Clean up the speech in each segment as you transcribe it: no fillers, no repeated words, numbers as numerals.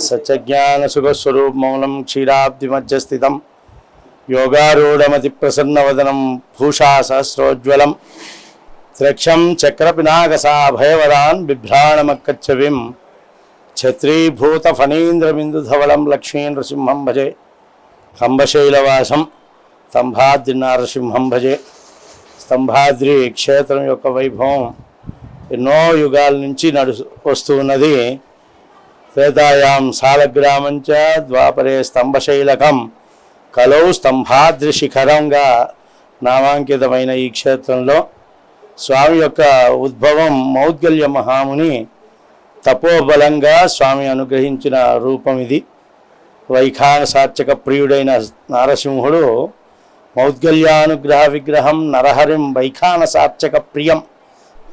सच्चज्ञानसुखस्वरूपमौनं क्षीराब्धिमध्यस्थितं योगारूढमतिप्रसन्नवदनं भूषा सहस्रोज्ज्वलं त्र्यक्षं चक्रपिनाकसाभयवरान् बिभ्राणमकच्छविं छत्रीभूतफणीन्द्रबिन्दुधवलं लक्ष्मीनृसिंहं भजे కంబశైలవాసం స్తంభాద్రి నారసింహం భజే. స్తంభాద్రి క్షేత్రం యొక్క వైభవం ఎన్నో యుగాల నుంచి వస్తూ ఉన్నది. త్రేతాయాం సాలగ్రామంచ ద్వాపరే స్తంభశైలకం కలౌ స్తంభాద్రి శిఖరంగా నామాంకితమైన ఈ క్షేత్రంలో స్వామి యొక్క ఉద్భవం మౌద్గల్య మహాముని తపోబలంగా స్వామి అనుగ్రహించిన రూపం ఇది. వైఖాన సార్చక ప్రియుడైన నారసింహుడు మౌద్గల్యానుగ్రహ విగ్రహం నరహరిం వైఖాన సార్చక ప్రియం.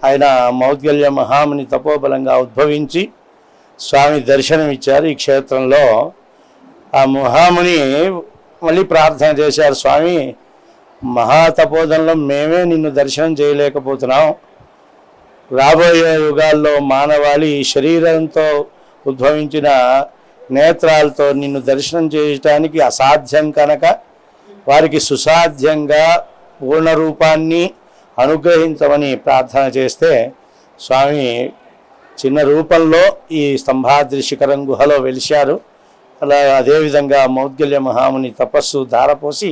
ఆయన మౌద్గల్య మహాముని తపోబలంగా ఉద్భవించి స్వామి దర్శనమిచ్చారు ఈ క్షేత్రంలో. ఆ మహాముని మళ్ళీ ప్రార్థన చేశారు, స్వామి మహాతపోదంలో మేమే నిన్ను దర్శనం చేయలేకపోతున్నాం, రాబోయే యుగాల్లో మానవాళి శరీరంతో ఉద్భవించిన నేత్రాలతో నిన్ను దర్శనం చేయటానికి అసాధ్యం కనుక వారికి సుసాధ్యంగా పూర్ణ రూపాన్ని అనుగ్రహించమని ప్రార్థన చేస్తే స్వామి చిన్న రూపంలో ఈ స్తంభాద్రి శిఖరం గుహలో వెలిశారు. అలా అదేవిధంగా మౌద్గల్య మహాముని తపస్సు ధారపోసి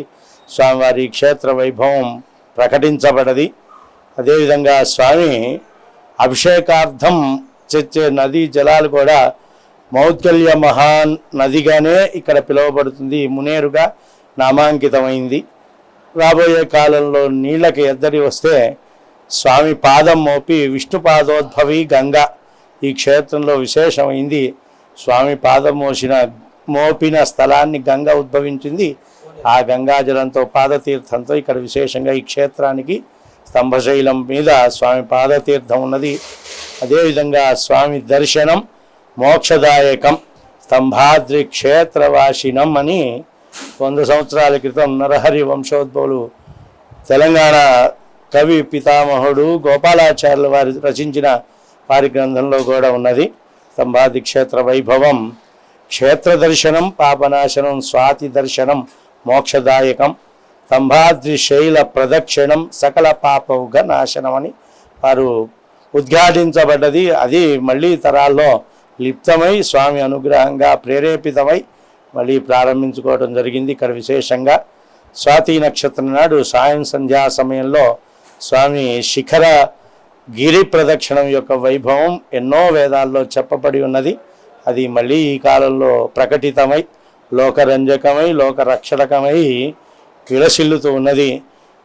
స్వామివారి క్షేత్ర వైభవం ప్రకటించబడది. అదేవిధంగా స్వామి అభిషేకార్థం తెచ్చే నదీ జలాలు కూడా మౌద్గల్య మహాన్ నదిగానే ఇక్కడ పిలువబడుతుంది, మునేరుగా నామాంకితమైంది. రాబోయే కాలంలో నీళ్ళకి ఎద్దడి వస్తే స్వామి పాదం మోపి విష్ణుపాదోద్భవి గంగ ఈ క్షేత్రంలో విశేషమైంది. స్వామి పాదం మోపిన స్థలాన్ని గంగ ఉద్భవించింది. ఆ గంగాజలంతో పాదతీర్థంతో ఇక్కడ విశేషంగా ఈ క్షేత్రానికి స్తంభశైలం మీద స్వామి పాదతీర్థం ఉన్నది. అదేవిధంగా స్వామి దర్శనం మోక్షదాయకం స్తంభాద్రి క్షేత్రవాసినం అని 100 సంవత్సరాల క్రితం నరహరి వంశోద్భవులు తెలంగాణ కవి పితామహుడు గోపాలాచార్యుల వారి రచించిన వారి గ్రంథంలో కూడా ఉన్నది. స్తంభాద్రి క్షేత్ర వైభవం క్షేత్ర దర్శనం పాపనాశనం స్వాతి దర్శనం మోక్షదాయకం స్తంభాద్రి శైల ప్రదక్షిణం సకల పాపౌఘ నాశనం అని వారు ఉద్ఘాటించబడ్డది. అది మళ్ళీ తరాల్లో లిప్తమై స్వామి అనుగ్రహంగా ప్రేరేపితమై మళ్ళీ ప్రారంభించుకోవడం జరిగింది. ఇక్కడ విశేషంగా స్వాతి నక్షత్రం నాడు సాయం సంధ్యా సమయంలో స్వామి శిఖర గిరి ప్రదక్షిణం యొక్క వైభవం ఎన్నో వేదాల్లో చెప్పబడి ఉన్నది. అది మళ్ళీ ఈ కాలంలో ప్రకటితమై లోకరంజకమై లోకరక్షణకమై విలసిల్లుతూ ఉన్నది.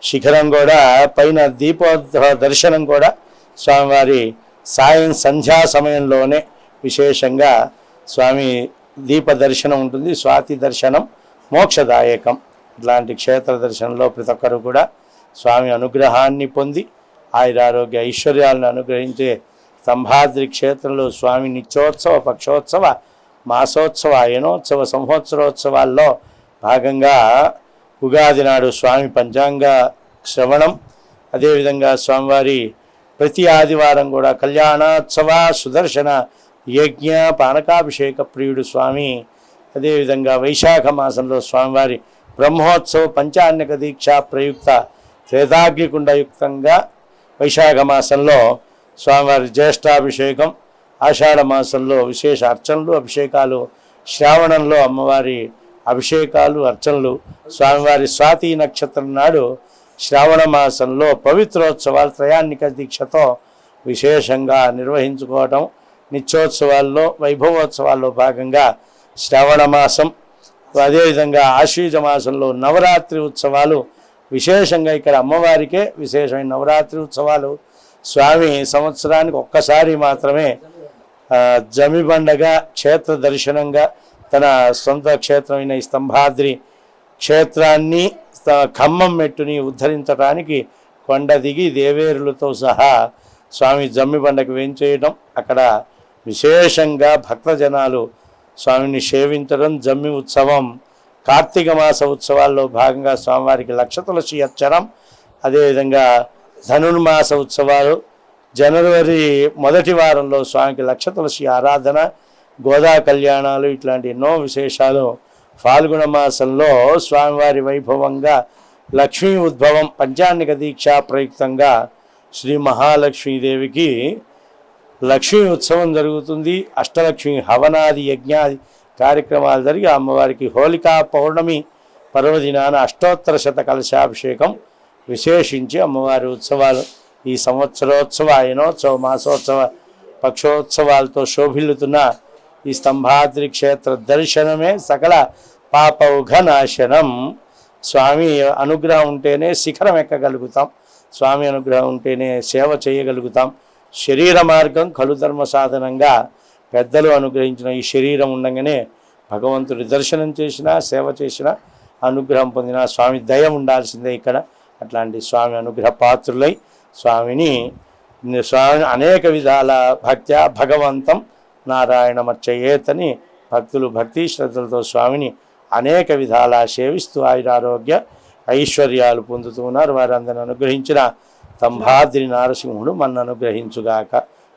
శిఖరం కూడా పైన దీపోత్సవ దర్శనం కూడా స్వామివారి సాయం సంధ్యా సమయంలోనే విశేషంగా స్వామి దీప దర్శనం ఉంటుంది. స్వాతి దర్శనం మోక్షదాయకం. ఇట్లాంటి క్షేత్ర దర్శనంలో ప్రతి ఒక్కరు కూడా స్వామి అనుగ్రహాన్ని పొంది ఆయురారోగ్య ఐశ్వర్యాలను అనుగ్రహించే స్తంభాద్రి క్షేత్రంలో స్వామి నిత్యోత్సవ పక్షోత్సవ మాసోత్సవ అయనోత్సవ సంవత్సరోత్సవాల్లో భాగంగా ఉగాది నాడు స్వామి పంచాంగ శ్రవణం, అదేవిధంగా స్వామివారి ప్రతి ఆదివారం కూడా కళ్యాణోత్సవ సుదర్శన యజ్ఞ పానకాభిషేక ప్రియుడు స్వామి. అదేవిధంగా వైశాఖ మాసంలో స్వామివారి బ్రహ్మోత్సవ పంచాన్యక దీక్ష ప్రయుక్త త్రేతాగ్నికుండయుక్తంగా వైశాఖ మాసంలో స్వామివారి జ్యేష్ఠాభిషేకం, ఆషాఢ మాసంలో విశేష అర్చనలు అభిషేకాలు, శ్రావణంలో అమ్మవారి అభిషేకాలు అర్చనలు, స్వామివారి స్వాతి నక్షత్రం నాడు శ్రావణ మాసంలో పవిత్రోత్సవాలు త్రయాన్నిక దీక్షతో విశేషంగా నిర్వహించుకోవటం. నిత్యోత్సవాల్లో వైభవోత్సవాల్లో భాగంగా శ్రావణ మాసం, అదేవిధంగా ఆశ్వీజ మాసంలో నవరాత్రి ఉత్సవాలు విశేషంగా ఇక్కడ అమ్మవారికే విశేషమైన నవరాత్రి ఉత్సవాలు. స్వామి సంవత్సరానికి ఒక్కసారి మాత్రమే జమిబండగా క్షేత్ర దర్శనంగా తన సొంత క్షేత్రమైన ఈ స్తంభాద్రి క్షేత్రాన్ని ఖమ్మం మెట్టుని ఉద్ధరించడానికి కొండ దిగి దేవేరులతో సహా స్వామి జమ్మిబండకు వేంచేయడం, అక్కడ విశేషంగా భక్తజనాలు స్వామిని సేవించడం. జమ్మి ఉత్సవం కార్తీక మాస ఉత్సవాల్లో భాగంగా స్వామివారికి లక్ష తులసి అర్చనం, అదేవిధంగా ధనుర్మాస ఉత్సవాలు జనవరి మొదటి వారంలో స్వామికి లక్ష తులసి ఆరాధన, గోదా కళ్యాణాలు ఇట్లాంటి ఎన్నో విశేషాలు ఫాల్గుణ మాసంలో స్వామివారి వైభవంగా లక్ష్మీ ఉద్భవం పంచాన్నిక దీక్షా ప్రయుక్తంగా శ్రీ మహాలక్ష్మీదేవికి లక్ష్మీ ఉత్సవం జరుగుతుంది. అష్టలక్ష్మి హవనాది యజ్ఞాది కార్యక్రమాలు జరిగి అమ్మవారికి హోళికా పౌర్ణమి పర్వదినాన అష్టోత్తర శత కలశాభిషేకం విశేషించి అమ్మవారి ఉత్సవాలు ఈ సంవత్సరోత్సవ అయనోత్సవ మాసోత్సవ పక్షోత్సవాలతో శోభిల్లుతున్న ఈ స్తంభాద్రి క్షేత్ర దర్శనమే సకల పాపౌఘ నాశనం. స్వామి అనుగ్రహం ఉంటేనే శిఖరం ఎక్కగలుగుతాం, స్వామి అనుగ్రహం ఉంటేనే సేవ చేయగలుగుతాం. శరీర మార్గం కలుధర్మ సాధనంగా పెద్దలు అనుగ్రహించిన ఈ శరీరం ఉండగానే భగవంతుడి దర్శనం చేసినా సేవ చేసినా అనుగ్రహం పొందిన స్వామి దయ ఉండాల్సిందే ఇక్కడ. అట్లాంటి స్వామి అనుగ్రహ పాత్రులై స్వామిని అనేక విధాల భక్త్యా భగవంతం నారాయణమర్చయేతని భక్తులు భక్తి శ్రద్ధలతో స్వామిని అనేక విధాల సేవిస్తూ ఆయురారోగ్య ఐశ్వర్యాలు పొందుతూ ఉన్నారు. వారందరిని అనుగ్రహించిన తంభాద్రి నారసింహుడు మన అనుగ్రహించుగాక.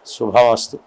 శుభమస్తు.